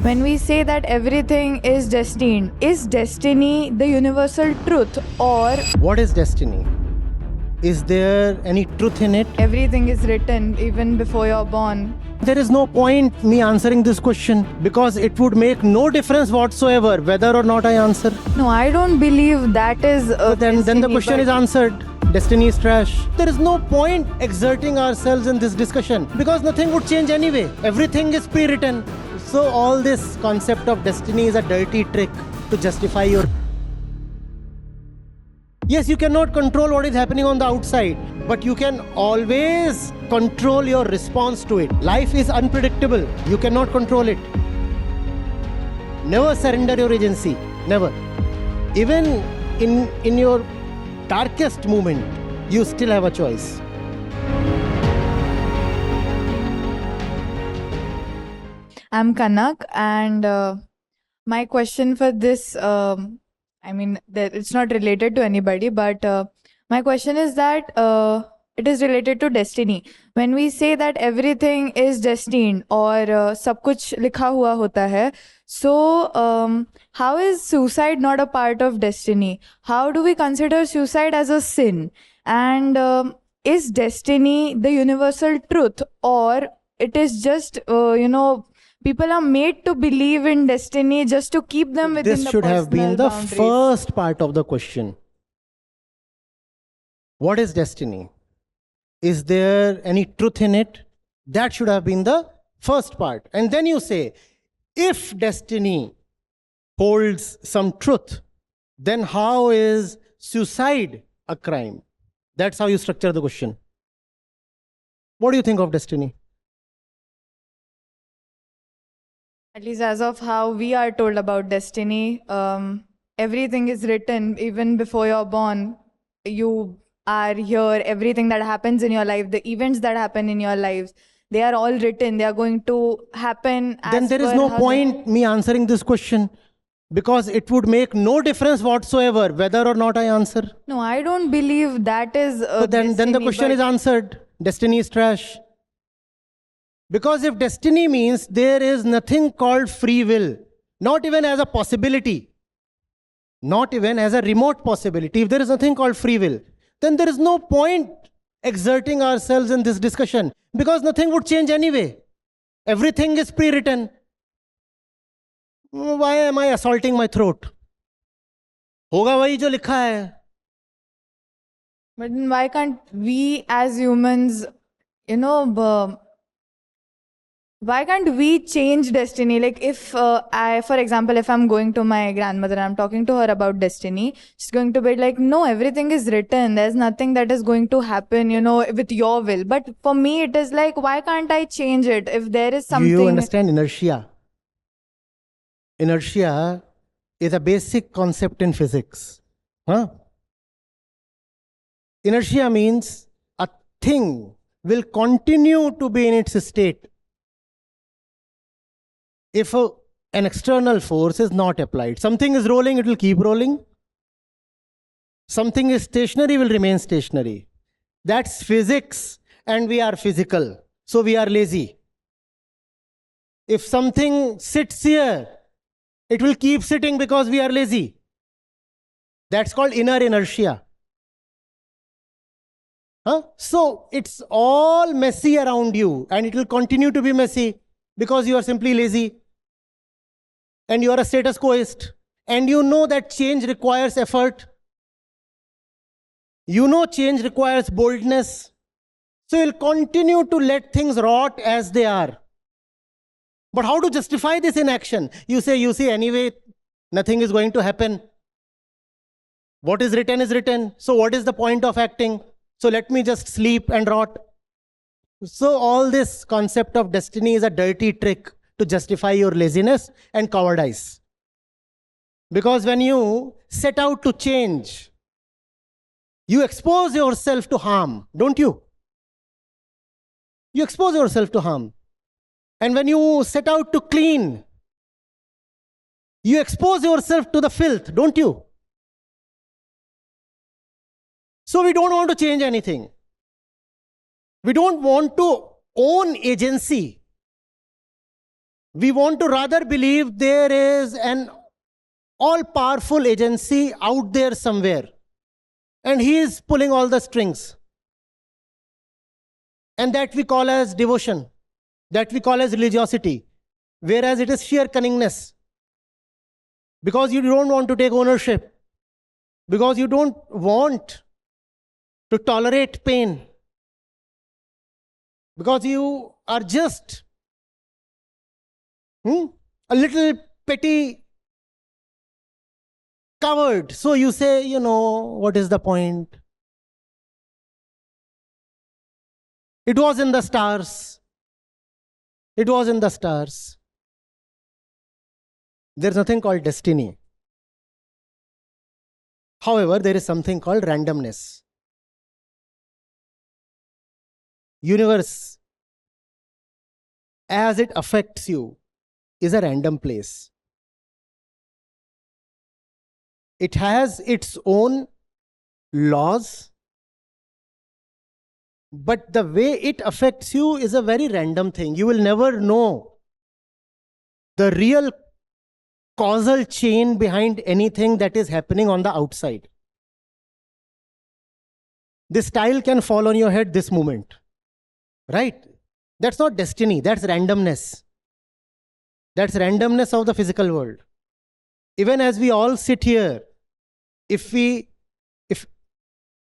When we say that everything is destined, is destiny the universal truth, or What is destiny? Is there any truth in it? everything is written even before you're born? There is no point me answering this question because it would make no difference whatsoever whether or not I answer. No, I don't believe that is Then the destiny, question but is answered. Destiny is trash. There is no point exerting ourselves in this discussion because nothing would change anyway. Everything is pre-written. So all this concept of destiny is a dirty trick to justify your... Yes, you cannot control what is happening on the outside, but you can always control your response to it. Life is unpredictable. You cannot control it. Never surrender your agency. Never. Even in your darkest moment, you still have a choice. I'm Kanak, and my question for this, it's not related to anybody, but my question is that it is related to destiny. When we say that everything is destined or सब कुछ लिखा हुआ होता है, so how is suicide not a part of destiny? How do we consider suicide as a sin? And is destiny the universal truth, or it is just people are made to believe in destiny just to keep them within This the should have been the boundaries? first part of the question. What is destiny? Is there any truth in it? That should have been the first part. And then you say, if destiny holds some truth, then how is suicide a crime? That's how you structure the question. What do you think of destiny? At least as of how we are told about destiny, everything is written even before you're born. You are here, everything that happens in your life, the events that happen in your lives, they are all written. They are going to happen. Then there is no point me answering this question because it would make no difference whatsoever whether or not I answer. No, I don't believe that is Then the destiny, question but is answered. Destiny is trash. Because if destiny means there is nothing called free will, not even as a possibility, not even as a remote possibility, if there is nothing called free will, then there is no point exerting ourselves in this discussion because nothing would change anyway. Everything is pre-written. Why am I assaulting my throat? होगा वही जो लिखा है. But then why can't we as humans, why can't we change destiny? Like if for example, if I'm going to my grandmother and I'm talking to her about destiny, she's going to be like, no, everything is written. There's nothing that is going to happen, with your will. But for me, it is like, why can't I change it? If there is something... You understand inertia? Inertia is a basic concept in physics. Inertia means a thing will continue to be in its state if an external force is not applied. Something is rolling, it will keep rolling. Something is stationary, will remain stationary. That's physics, and we are physical, so we are lazy. If something sits here, it will keep sitting because we are lazy. That's called inner inertia. So it's all messy around you, and it will continue to be messy because you are simply lazy and you are a status quoist, and you know that change requires effort. You know change requires boldness. So you'll continue to let things rot as they are. But how to justify this inaction? You see, anyway, nothing is going to happen. What is written is written. So what is the point of acting? So let me just sleep and rot. So all this concept of destiny is a dirty trick to justify your laziness and cowardice. Because when you set out to change, you expose yourself to harm, don't you? You expose yourself to harm. And when you set out to clean, you expose yourself to the filth, don't you? So we don't want to change anything. We don't want to own agency. We want to rather believe there is an all-powerful agency out there somewhere, and he is pulling all the strings. And that we call as devotion, that we call as religiosity, whereas it is sheer cunningness. Because you don't want to take ownership, because you don't want to tolerate pain, because you are just a little petty coward. So you say, you know, what is the point? It was in the stars. It was in the stars. There's nothing called destiny. However, there is something called randomness. Universe, as it affects you, is a random place. It has its own laws, but the way it affects you is a very random thing. You will never know the real causal chain behind anything that is happening on the outside. This tile can fall on your head this moment, right? That's not destiny, that's randomness. That's randomness of the physical world. Even as we all sit here, if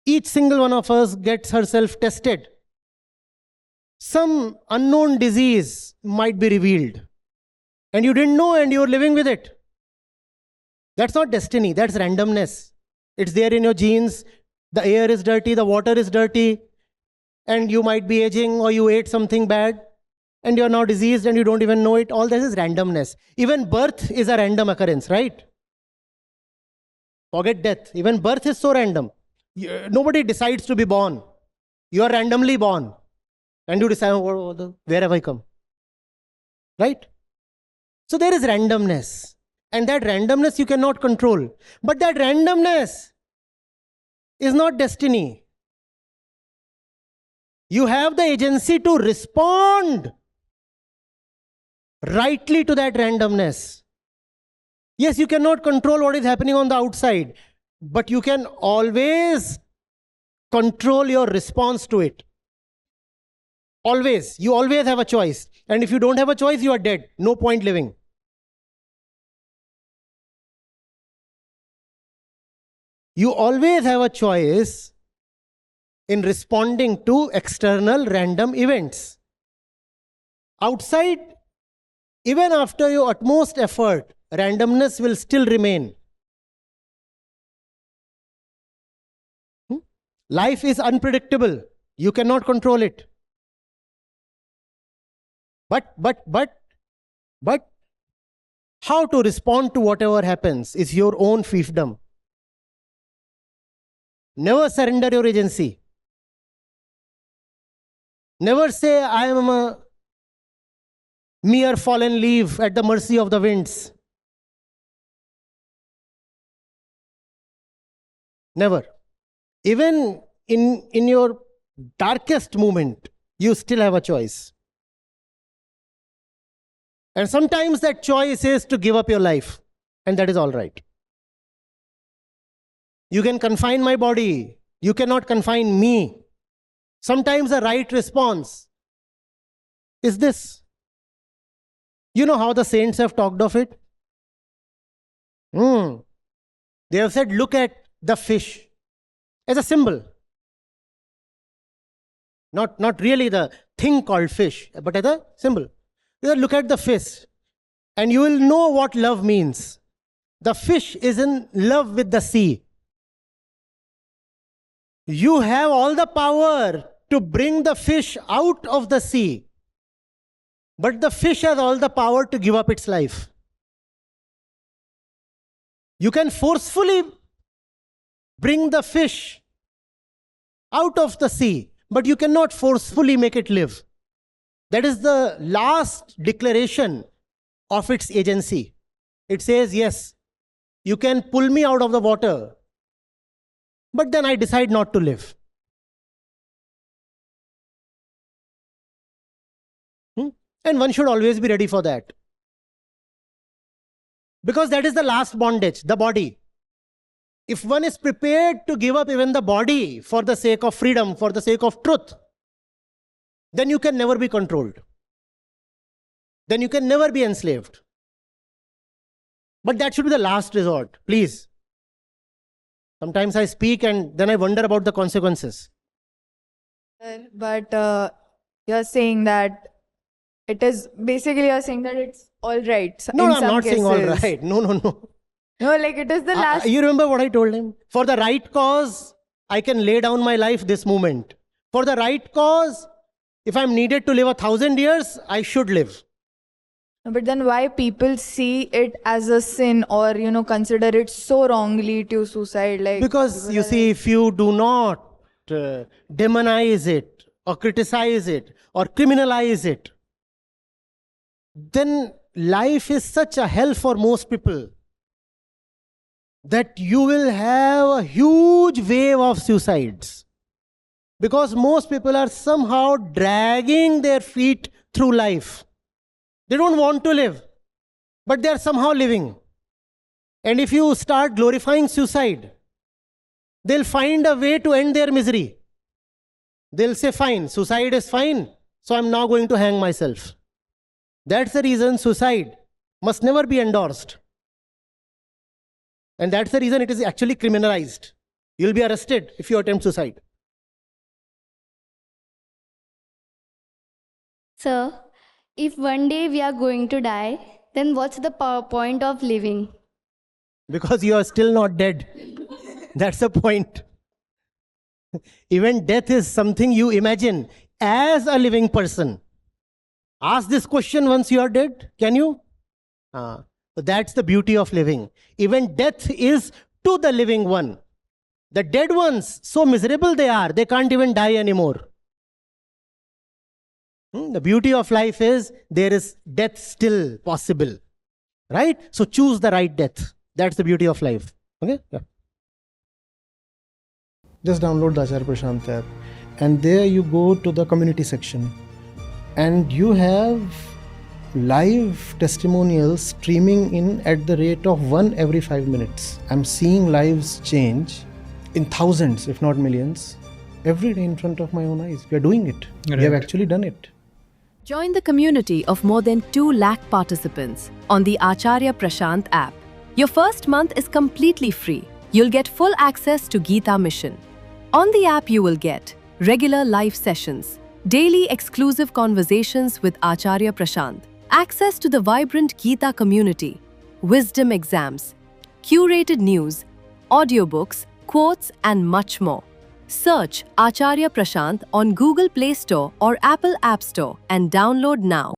each single one of us gets herself tested, some unknown disease might be revealed. And you didn't know and you're living with it. That's not destiny, that's randomness. It's there in your genes. The air is dirty, the water is dirty, and you might be aging or you ate something bad and you're now diseased and you don't even know it. All this is randomness. Even birth is a random occurrence, right? Forget death. Even birth is so random. Nobody decides to be born. You are randomly born. And you decide, where have I come? Right? So there is randomness. And that randomness you cannot control. But that randomness is not destiny. You have the agency to respond rightly to that randomness. Yes, you cannot control what is happening on the outside, but you can always control your response to it. Always. You always have a choice. And if you don't have a choice, you are dead. No point living. You always have a choice in responding to external random events. Outside, even after your utmost effort, randomness will still remain. Life is unpredictable. You cannot control it. But how to respond to whatever happens is your own fiefdom. Never surrender your agency. Never say, I am a mere fallen leaf at the mercy of the winds. Never. Even in your darkest moment, you still have a choice. And sometimes that choice is to give up your life. And that is all right. You can confine my body. You cannot confine me. Sometimes the right response is this. You know how the saints have talked of it? They have said, look at the fish as a symbol. Not really the thing called fish, but as a symbol. They said, look at the fish and you will know what love means. The fish is in love with the sea. You have all the power to bring the fish out of the sea. But the fish has all the power to give up its life. You can forcefully bring the fish out of the sea, but you cannot forcefully make it live. That is the last declaration of its agency. It says, yes, you can pull me out of the water, but then I decide not to live. And one should always be ready for that. Because that is the last bondage, the body. If one is prepared to give up even the body for the sake of freedom, for the sake of truth, then you can never be controlled. Then you can never be enslaved. But that should be the last resort, please. Sometimes I speak and then I wonder about the consequences. But you're saying that you're saying that it's all right. No, in I'm some not saying all cases. right. No. No, like it is the last. You remember what I told him? For the right cause, I can lay down my life this moment. For the right cause, if I'm needed to live 1,000 years, I should live. But then why people see it as a sin or, consider it so wrongly to suicide? Like, Because you see, if you do not demonize it or criticize it or criminalize it, then life is such a hell for most people that you will have a huge wave of suicides. Because most people are somehow dragging their feet through life. They don't want to live, but they are somehow living. And if you start glorifying suicide, they'll find a way to end their misery. They'll say, fine, suicide is fine, so I'm now going to hang myself. That's the reason suicide must never be endorsed. And that's the reason it is actually criminalized. You'll be arrested if you attempt suicide. Sir, if one day we are going to die, then what's the point of living? Because you are still not dead. That's the point. Even death is something you imagine as a living person. Ask this question once you are dead. Can you? So that's the beauty of living. Even death is to the living one. The dead ones, so miserable they are, they can't even die anymore. The beauty of life is there is death still possible. Right? So choose the right death. That's the beauty of life. Okay? Yeah. Just download the Acharya Prashant app, and there you go to the community section, and you have live testimonials streaming in at the rate of 1 every 5 minutes. I'm seeing lives change in thousands, if not millions, every day in front of my own eyes. We are doing it. Right. We have actually done it. Join the community of more than 2 lakh participants on the Acharya Prashant app. Your first month is completely free. You'll get full access to Gita Mission. On the app, you will get regular live sessions, daily exclusive conversations with Acharya Prashant, access to the vibrant Gita community, wisdom exams, curated news, audiobooks, quotes, and much more. Search Acharya Prashant on Google Play Store or Apple App Store and download now.